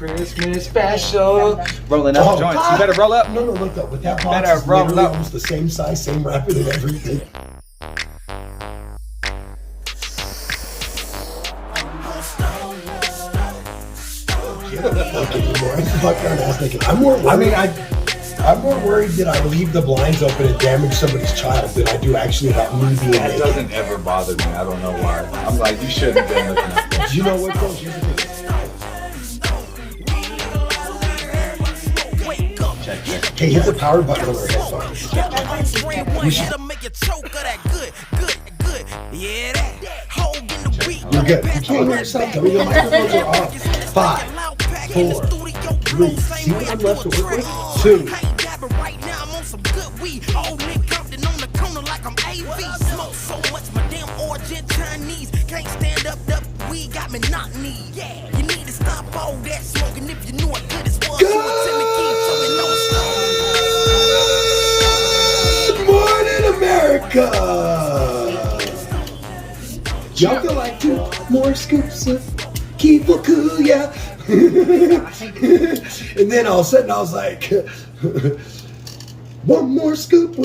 Christmas special. Rolling up joints. You better roll up. No, look up. With that box Better is roll literally up. almost the same size, same wrapper and everything. I'm more worried that I leave the blinds open and damage somebody's child than I do actually about me being That naked. doesn't ever bother me. I don't know why. I'm like, you shouldn't have been looking up there. Do you know what goes? Here's the thing. Check. Hey, hit the power button on our headphones. You're good. You can't hear yourself. Tell me your microphones are off. 5, 4, 3. See what I'm left to work with? 2. Good morning, America! Y'all feel like 2 more scoops of Kifukuya? And then all of a sudden I was like, 1 more scoop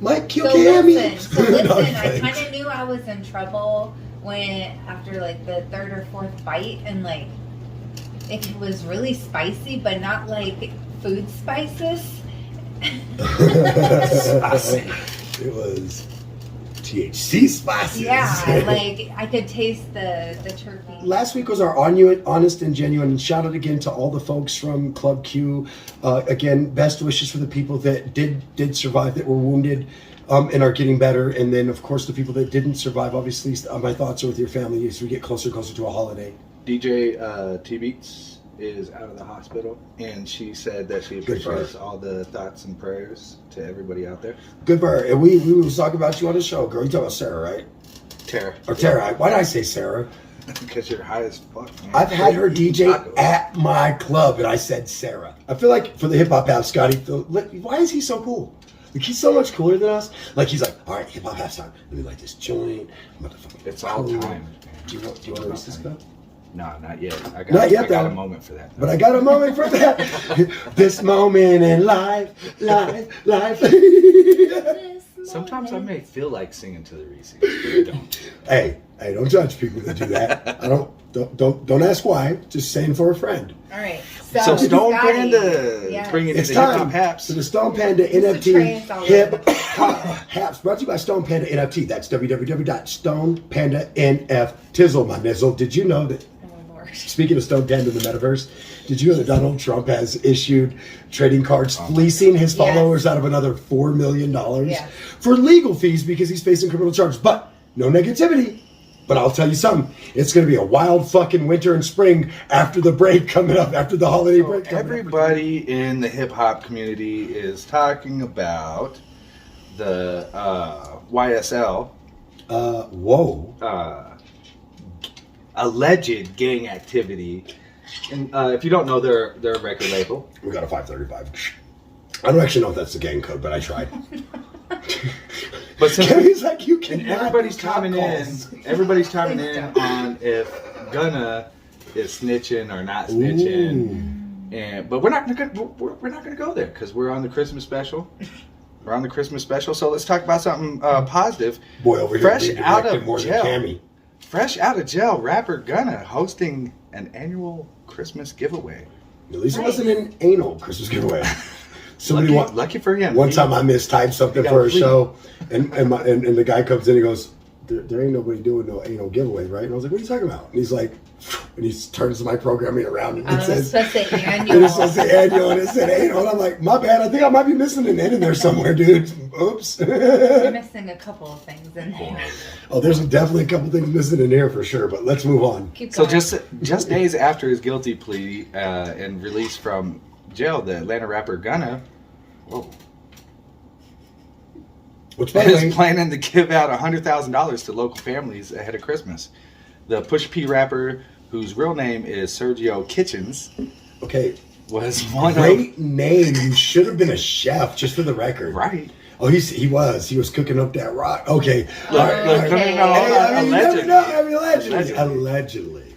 might kill Cammy. So listen, I kind of knew I was in trouble when after like the 3rd or 4th bite, and like it was really spicy, but not like food spices. It was THC spices. Yeah, like I could taste the turkey. Last week was our honest and genuine. And shout out again to all the folks from Club Q. Again, best wishes for the people that did survive, that were wounded, and are getting better. And then, of course, the people that didn't survive. Obviously, my thoughts are with your family as we get closer and closer to a holiday. DJ T Beats is out of the hospital, and she said that she appreciates all the thoughts and prayers to everybody out there. Good for her. And we was talking about you on the show, girl. You talking about Sarah, right? Tara. Or Tara. Why did I say Sarah? Because you're high as fuck, man. I've had her DJ at my club, and I said Sarah. I feel like for the hip hop half, Scotty, why is he so cool? Like, he's so much cooler than us. Like, he's like, all right, hip hop half time. Let me light this joint. It's all time. Do you want to release this cup? No, not yet. I got a moment for that. But I got a moment for that. This moment in life. Sometimes I may feel like singing to the Reese's, but I don't. Hey, don't judge people that do that. Don't ask why. Just saying for a friend. All right. So Stone Panda bringing It's in the hip time. hop haps. So the Stone Panda NFT hip hop haps brought to you by Stone Panda NFT. That's www.stonepanda.nf. My nizzle. Did you know that? Speaking of Stone Panda in the metaverse, did you know that Donald Trump has issued trading cards fleecing his followers out of another $4 million for legal fees because he's facing criminal charges? But no negativity. But I'll tell you something, it's going to be a wild fucking winter and spring after the break coming up, after the holiday break coming Everybody in the hip hop community is talking about the YSL. Alleged gang activity. And if you don't know, they're a record label. We got a 535. I don't actually know if that's the gang code, but I tried. But since Kevin's like, you can. everybody's chiming in on if Gunna is snitching or not snitching. But we're not gonna go there because we're on the Christmas special. So let's talk about something positive. Boy, over here, fresh out of jail. Cammy. Fresh out of jail, rapper Gunna hosting an annual Christmas giveaway. At least it wasn't an anal Christmas giveaway. Lucky for him. One time I mistyped something for a show, and the guy comes in and goes, there ain't nobody doing no anal giveaway, right? And I was like, what are you talking about? And he's like, and he turns my programming around and it says annual. It says the annual and it said anal. And I'm like, my bad. I think I might be missing an N in there somewhere, dude. Oops. You're missing a couple of things in there. Oh, there's definitely a couple things missing in here for sure. But let's move on. Keep going. So just days after his guilty plea and release from jail, the Atlanta rapper Gunna, Which, by the way, is planning to give out $100,000 to local families ahead of Christmas. The Push P rapper, whose real name is Sergio Kitchens, was one great name. You should have been a chef, just for the record. Right. Oh, he was cooking up that rock. Okay. Allegedly. Allegedly.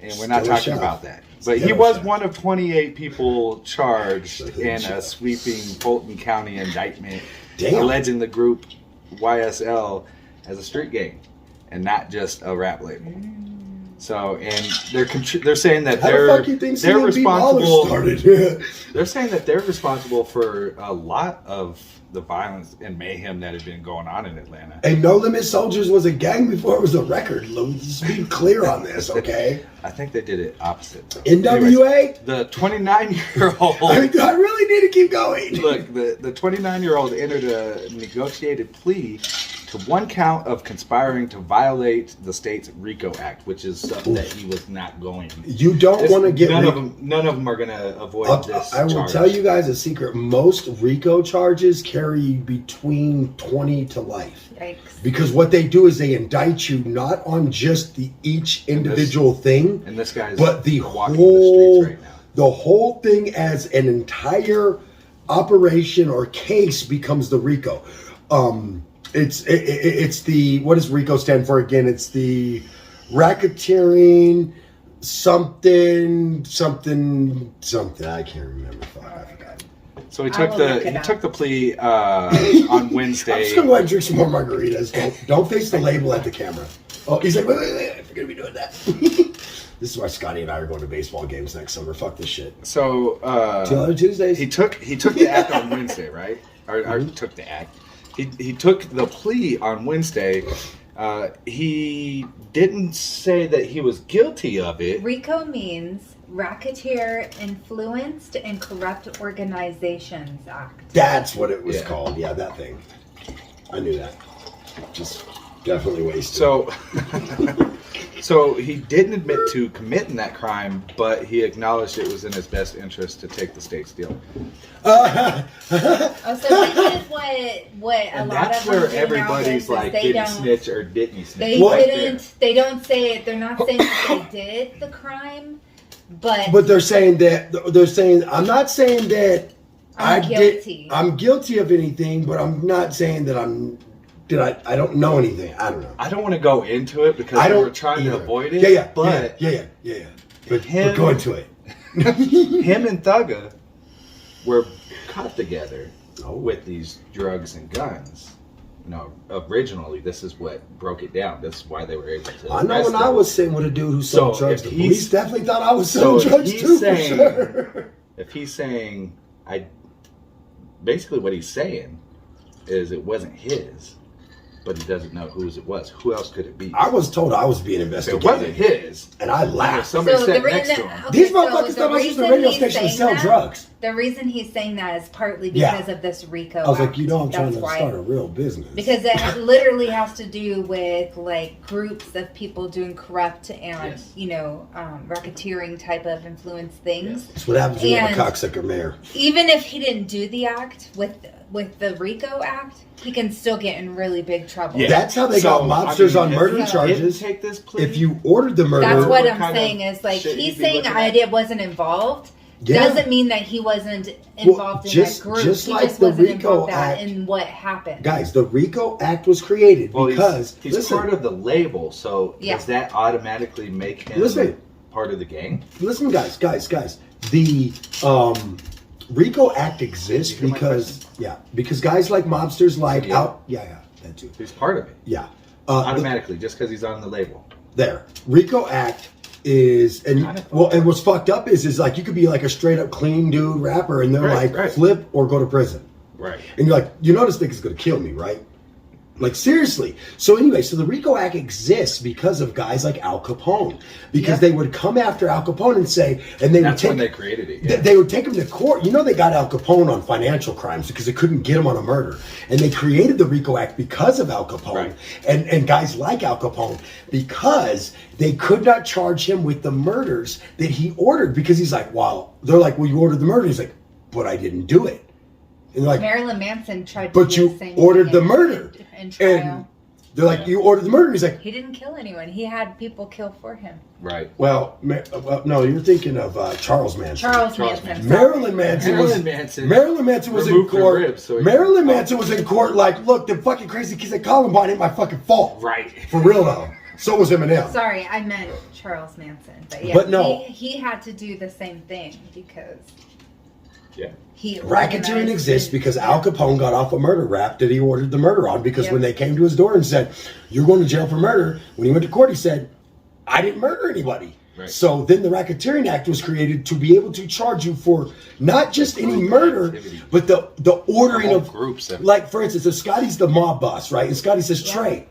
And we're not talking about that. But he was one of 28 people charged in a sweeping Fulton County indictment alleging the group YSL as a street gang and not just a rap label. So, and they're saying that they're responsible. They're saying that they're responsible for a lot of the violence and mayhem that had been going on in Atlanta. And No Limit Soldiers was a gang before it was a record. Let's be clear on this, okay? I think they did it opposite. NWA? Anyways, the 29-year-old... I really need to keep going. Look, the 29-year-old entered a negotiated plea to one count of conspiring to violate the state's RICO Act, which is something that he was not going. You don't want to get none of them are going to avoid this. I will tell you guys a secret. Most RICO charges carry between 20 to life. Yikes. Because what they do is they indict you not on just each individual thing, and this guy's but the walking whole the streets right now. The whole thing as an entire operation or case becomes the RICO. It's the, what does RICO stand for again? It's the racketeering something. I can't remember. I forgot. So he took the plea on Wednesday. I'm just gonna go ahead and drink some more margaritas. Don't face the label at the camera. Oh, he's like, wait, if you're gonna be doing that. This is why Scotty and I are going to baseball games next summer. Fuck this shit. So 2 other Tuesdays. He took the act on Wednesday, right? Or took the act. He took the plea on Wednesday. He didn't say that he was guilty of it. RICO means Racketeer Influenced and Corrupt Organizations Act. That's what it was called. Yeah, that thing. I knew that. Just definitely wasted. So he didn't admit to committing that crime, but he acknowledged it was in his best interest to take the state's deal. So this is what a lot that's of them where do everybody's nowadays like, is did he snitch or didn't he snitch? They don't say it. They're not saying that they did the crime, but they're saying I'm not saying that I'm guilty. I'm guilty of anything, but I'm not saying that I don't know anything. I don't know. I don't want to go into it because we were trying to avoid it. Yeah. But But go into it. Him and Thugga were caught together with these drugs and guns. You know, originally, this is what broke it down. This is why they were able to. I know when I was sitting with a dude who sold drugs, the police definitely thought I was selling drugs too, for sure. If he's saying, basically what he's saying is it wasn't his, but he doesn't know whose it was. Who else could it be? I was told I was being investigated. It wasn't his. And I laughed. Somebody sat next to him. These motherfuckers thought I was just a radio station to sell drugs. The reason he's saying that is partly because of this RICO I was Act. like, I'm trying to start a real business. Because it literally has to do with like groups of people doing corrupt and, racketeering type of influence things. That's what happens when you have a cocksucker mayor. Even if he didn't do the act with the RICO Act, he can still get in really big trouble. Yeah. That's how they got mobsters on murder charges. Take this plea, if you ordered the murder, that's what I'm saying is like he's saying I wasn't involved. Yeah. Doesn't mean that he wasn't involved in that group. Just he like just the wasn't RICO involved Act, in what happened. Guys, the RICO Act was created because he's part of the label. So does that automatically make him part of the gang? Listen, guys. The RICO Act exists because guys like mobsters that too. He's part of it. Yeah, automatically just because he's on the label. There, RICO Act is and what's fucked up is like you could be like a straight up clean dude rapper and they're flip or go to prison. Right. And you're like, this nigga's gonna kill me, right? Like, seriously. So anyway, so the RICO Act exists because of guys like Al Capone. Because they would come after Al Capone and say, and they would take... when they created it, yeah. They would take him to court. They got Al Capone on financial crimes because they couldn't get him on a murder. And they created the RICO Act because of Al Capone. Right. And guys like Al Capone because they could not charge him with the murders that he ordered. Because he's like, they're like, you ordered the murder. He's like, but I didn't do it. And like, Marilyn Manson tried to but do you the same ordered thing the murder. in trial. They're like, you ordered the murder. He's like, he didn't kill anyone. He had people kill for him. Right. well, no, you're thinking of Charles Manson. Charles Manson. Marilyn Manson was in removed her court. ribs, so Marilyn Manson was in court like, look, the fucking crazy kids at Columbine ain't my fucking fault. Right. For real though. So was Eminem. Sorry, I meant Charles Manson. But yeah, But no. he had to do the same thing because he Racketeering exists because Al Capone got off a murder rap that he ordered the murder on because when they came to his door and said, you're going to jail for murder, when he went to court he said, I didn't murder anybody. Right. So then the Racketeering Act was created to be able to charge you for not just any murder, but the ordering of groups. Like, for instance, if Scotty's the mob boss, right? And Scotty says, Trey,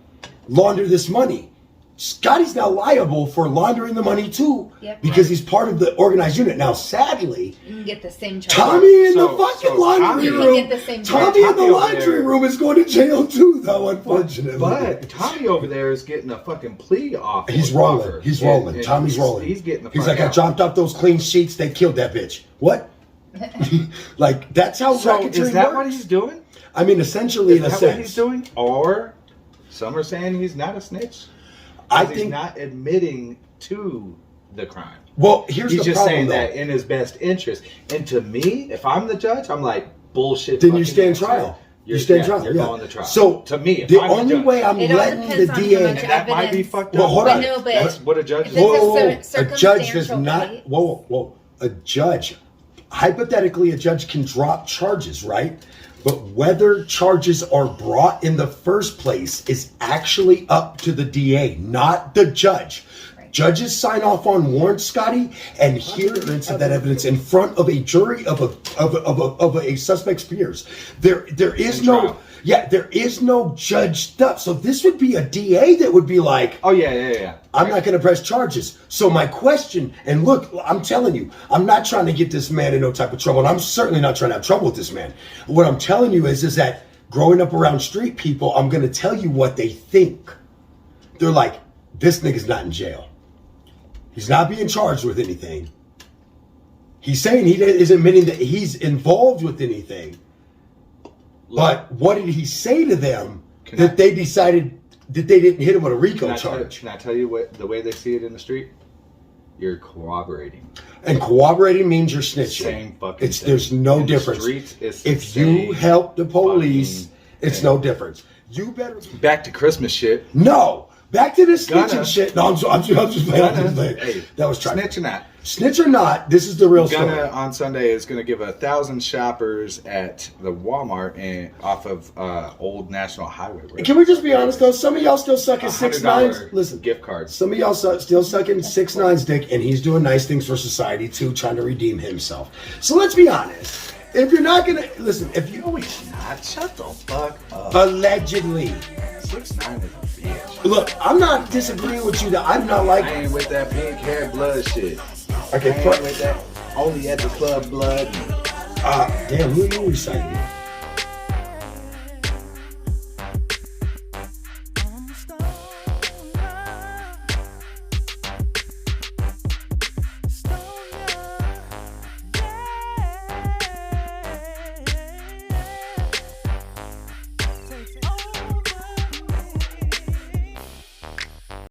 launder this money. Scotty's now liable for laundering the money too because he's part of the organized unit. Now, sadly, you can get the same charge. Tommy in the fucking laundry room. Tommy in the laundry room is going to jail too, though, unfortunately. But Tommy over there is getting a fucking plea off. He's rolling. He's rolling. Tommy's rolling. He's getting the He's like, I dropped off those clean sheets. They killed that bitch. What? Like, that's how racketeering works. Is that what he's doing? I mean, essentially, in a sense. Is that what he's doing? Or some are saying he's not a snitch. I think he's not admitting to the crime. Well, he's the just problem, saying that in his best interest. And to me, if I'm the judge, I'm like, bullshit. Then you stand trial. You stand trial. You're going to trial. So to me, the only way I'm letting the DA, and that might be fucked up. Well, hold on. No, but that's what a judge. A judge does not. Whoa. A judge, hypothetically, a judge can drop charges, right? But whether charges are brought in the first place is actually up to the DA, not the judge. Right. Judges sign off on warrants, Scotty, and hear evidence of that evidence in front of a jury of a suspect's peers. There is no judge stuff. So this would be a DA that would be like, oh yeah. I'm not going to press charges. So my question, and look, I'm telling you, I'm not trying to get this man in no type of trouble, and I'm certainly not trying to have trouble with this man. What I'm telling you is that growing up around street people, I'm going to tell you what they think. They're like, this nigga's not in jail. He's not being charged with anything. He's saying he is admitting that he's involved with anything. But what did he say to them that they decided that they didn't hit him with a RICO charge? Can I tell you what the way they see it in the street? You're cooperating. And cooperating means you're snitching. Same fucking thing. There's no difference. Streets, it's if you help the police, it's no difference. You better back to Christmas shit. No, back to this snitching shit. No, I'm just playing. Hey, that was trying. Snitch or not? Snitch or not? This is the real story. Gunna on Sunday is going to give 1,000 shoppers at the Walmart and off of Old National Highway. Can we just be honest though? Some of y'all still sucking 6ix9ine. Listen, gift cards. Some of y'all still sucking 6ix9ine's dick, and he's doing nice things for society too, trying to redeem himself. So let's be honest. If you're not gonna listen, if you he's not, shut the fuck up. Allegedly. 6ix9ine is a bitch. Look, I'm not disagreeing with you. That I'm not like. I ain't with that pink hair blood shit. Okay, I ain't with that. Only at the club blood. Damn, who are you reciting?